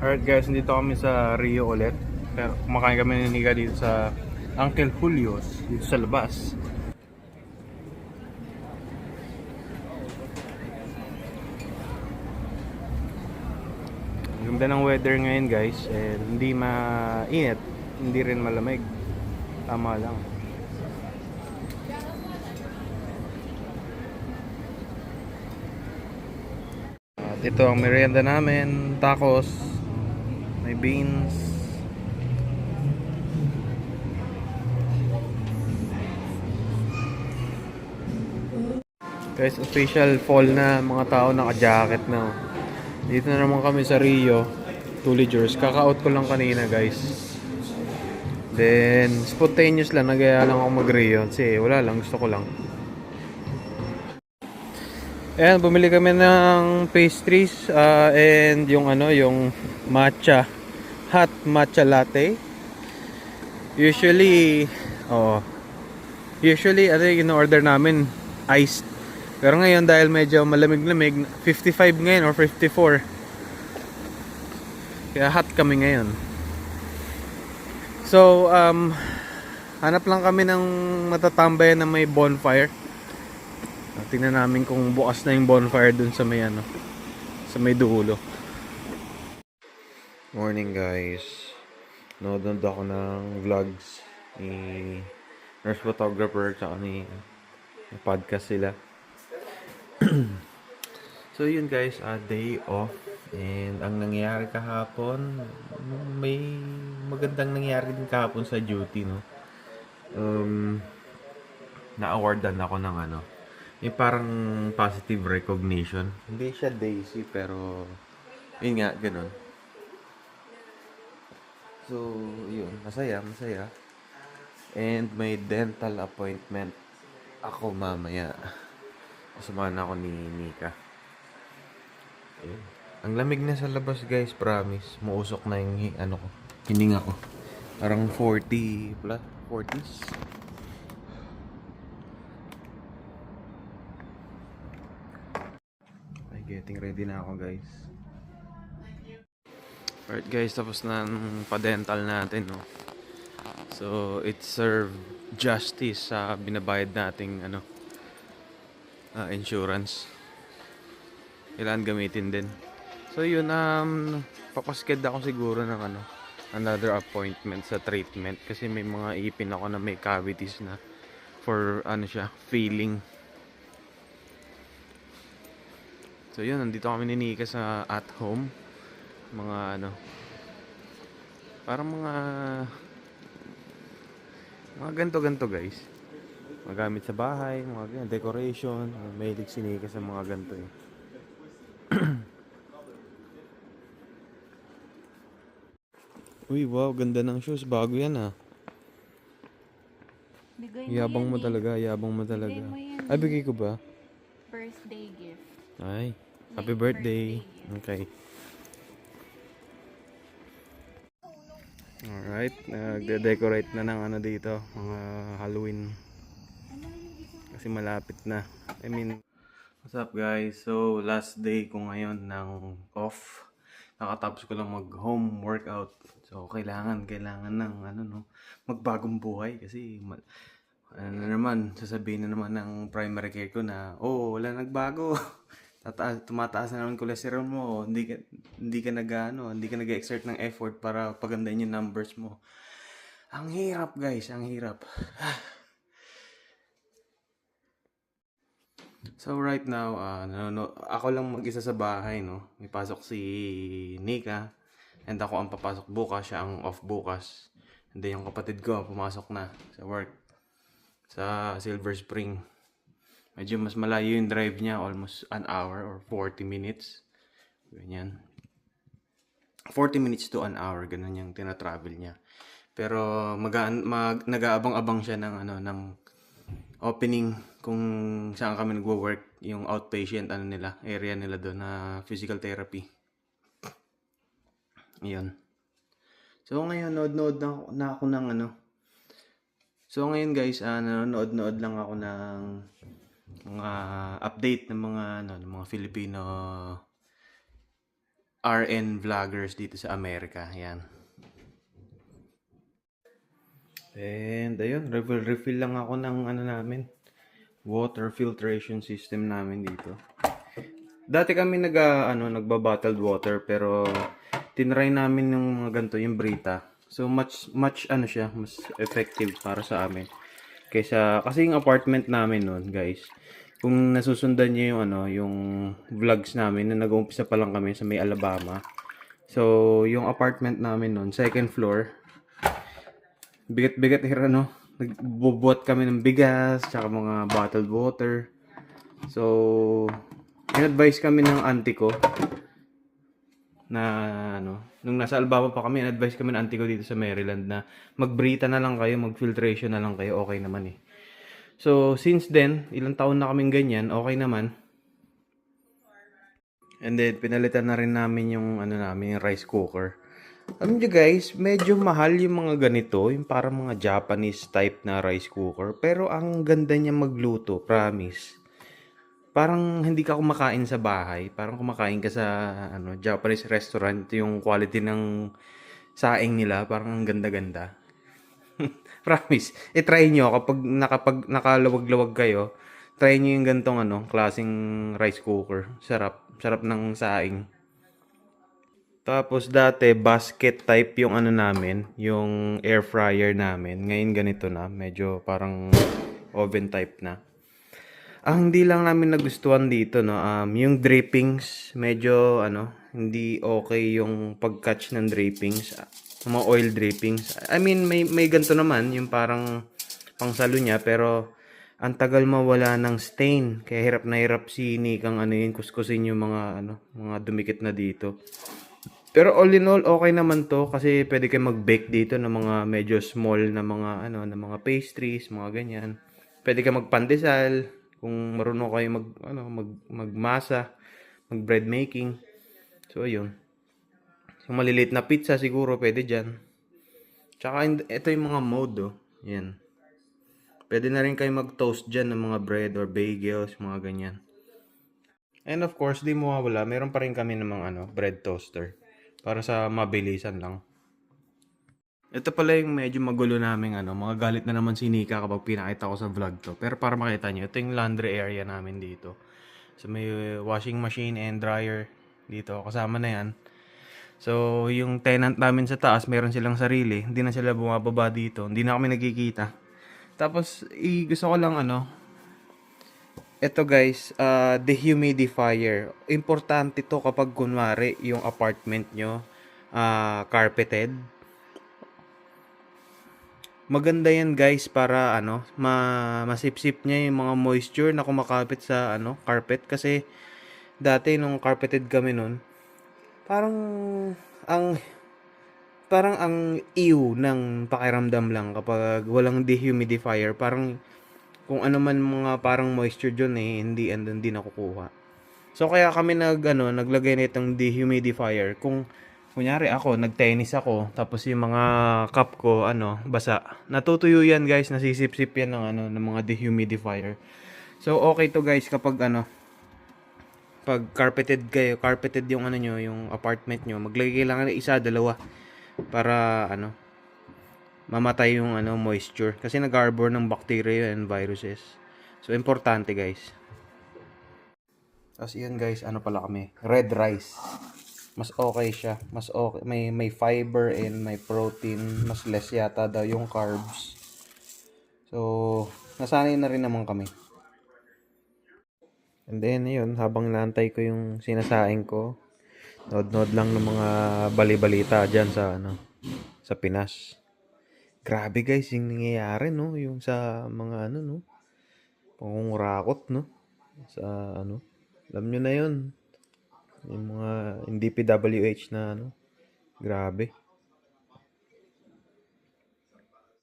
Alright guys, nandito kami sa Rio ulit. Pero kumakain kami ni Nika dito sa Uncle Julio's dito sa labas. Ganda ng weather ngayon guys, and hindi mainit, hindi rin malamig. Tama lang. At ito ang merienda namin, tacos, may beans. Guys, official fall na, mga tao naka-jacket na. Dito na naman kami sa Rio, Tulligers. Kaka-out ko lang kanina guys. Then, spontaneous lang, nagaya lang ako mag-Rio. Kasi wala lang, gusto ko lang. Ayan, bumili kami ng pastries and yung yung matcha, hot matcha latte. Usually, yung order namin, iced. Pero ngayon dahil medyo malamig-lamig, 55 ngayon or 54. Kaya hot kami ngayon. So, hanap lang kami ng matatambayan na may bonfire. Tingnan namin kung bukas na yung bonfire dun sa may sa may dulo. Morning guys. Nanonood ako ng vlogs ni nurse photographer tsaka ni podcast sila. So yun guys, day off. And ang nangyari kahapon, may magandang nangyari din kahapon sa duty, no. Na-awardan ako ng yung parang positive recognition. Hindi siya daisy pero yun nga, ganun. So, yun, masaya. And may dental appointment ako mamaya. Kasamahan ako ni Nika. Ayun. Ang lamig na sa labas guys, promise. Muusok na yung hininga ko. Parang 40 plus, 40s. Ay, getting ready na ako guys. Alright guys, tapos na ang pa-dental natin, no. So, it served justice sa binabayad nating insurance. Kailangan gamitin din. So yun, papasked ako siguro ng another appointment sa treatment kasi may mga ipin ako na may cavities na for filling. So yun, nandito kami ni Nika sa at home. Mga parang mga ganto guys. Magamit sa bahay, mga ganyan, decoration. Mahilig si Nika sa mga ganito eh. Uy, wow, ganda ng shoes. Bago yan Yabang mo talaga. Bigay mo yan Ay, bigay ko ba? birthday gift. Ay, happy Late birthday. gift. Okay. Alright, nagde-decorate na ng dito, mga Halloween. Kasi malapit na. What's up guys? So, last day ko ngayon ng off. Nakatapos ko lang mag-home workout. So, kailangan ng magbagong buhay kasi sasabihin na naman ng primary care ko na, wala nagbago. Tumataas na naman cholesterol mo, hindi ka nag-exert ng effort para pagandahin yung numbers mo. Ang hirap guys, ang hirap. So right now, ako lang mag-isa sa bahay, no. May pasok si Nika and ako ang papasok bukas, siya ang off bukas. And then yung kapatid ko pumasok na sa work sa Silver Spring. Medyo mas malayo yung drive niya, almost an hour or 40 minutes. Ganyan. 40 minutes to an hour, ganun yung tina-travel niya. Pero nag-aabang-abang siya ng opening kung saan kami nagwo-work, yung outpatient area nila doon na physical therapy. Ayun. So ngayon nanood na ako ng So ngayon guys, nanonood lang ako ng mga update ng mga ng mga Filipino RN vloggers dito sa Amerika. Yan. And ayun, refill lang ako ng ano namin, water filtration system namin dito. Dati kami nagba-bottled water pero tinry namin yung mga ganito, yung Brita. So much ano siya, mas effective para sa amin. Kaysa kasi yung apartment namin noon, guys. Kung nasusundan niyo yung yung vlogs namin na nag-uumpisa pa lang kami sa may Alabama. So, yung apartment namin noon, second floor, bigat-bigat nagbubuhat kami ng bigas, tsaka mga bottled water. So, in-advise kami ng auntie ko na nung nasa Alabama pa kami, in-advise kami ng auntie ko dito sa Maryland na mag-Brita na lang kayo, mag-filtration na lang kayo, okay naman eh. So, since then, ilang taon na kaming ganyan, okay naman. And then, pinalitan na rin namin yung yung rice cooker. Alam nyo guys, medyo mahal yung mga ganito, yung parang mga Japanese type na rice cooker. Pero ang ganda niya magluto, promise. Parang hindi ka kumakain sa bahay, parang kumakain ka sa Japanese restaurant, yung quality ng saing nila, parang ang ganda-ganda. Promise. I-try nyo kapag nakalawag-lawag kayo. Try nyo yung gantong klaseng rice cooker. Sarap. Sarap ng saing. Tapos dati basket type yung namin, yung air fryer namin. Ngayon ganito na, medyo parang oven type na. Ang hindi lang namin nagustuhan dito yung drippings, medyo hindi okay yung pag-catch ng drippings, mga oil drippings. I mean may ganito naman yung parang pangsalo niya pero ang tagal mawala ng stain. Kaya hirap na hirap si Nikang kuskusin yung mga dumikit na dito. Pero all in all okay naman to kasi pwede kayo mag-bake dito ng mga medyo small na mga na mga pastries, mga ganyan. Pwede kayo magpandesal kung marunong kayo magmasa, mag-bread making. So, ayun. So, maliliit na pizza siguro pwede dyan. Tsaka, ito yung mga mode, oh. Yan. Pwede na rin kayo mag-toast dyan ng mga bread or bagels, mga ganyan. And of course, di mawawala, meron pa rin kami ng mga bread toaster. Para sa mabilisan lang. Ito pala yung medyo magulo namin mga galit na naman si Nika kapag pinakita ko sa vlog to. Pero para makita nyo, ito yung laundry area namin dito. So may washing machine and dryer dito, kasama na yan. So yung tenant namin sa taas, meron silang sarili, hindi na sila bumababa dito, hindi na kami nagkikita. Tapos gusto ko lang ito guys, dehumidifier. Importante to kapag kunwari yung apartment nyo carpeted. Maganda yan guys para masipsip niya yung mga moisture na kumakapit sa carpet kasi dati nung carpeted kami nun parang ang ew ng pakiramdam lang kapag walang dehumidifier, parang kung ano man mga parang moisture dyan hindi nakukuha. So kaya kami naglagay nitong dehumidifier. Kung kunyari ako, nagtennis ako, tapos yung mga cup ko, basa. Natutuyo yan guys, nasisip-sip yan ng mga dehumidifier. So, okay to guys kapag pag carpeted kayo, carpeted yung yung apartment nyo, maglagay lang ng isa, dalawa, para mamatay yung moisture. Kasi nag-harbor ng bacteria and viruses. So, importante guys. Tapos yun guys, pala kami, red rice. Mas okay siya. Mas okay. May fiber and may protein. Mas less yata daw yung carbs. So, nasanay na rin naman kami. And then, yun, habang naantay ko yung sinasaing ko, nod-nod lang ng mga bali-balita dyan sa Pinas. Grabe guys, yung nangyayari, no? Yung sa mga no? Pangungurakot, no? Sa alam nyo na yun. Yung mga DPWH na grabe.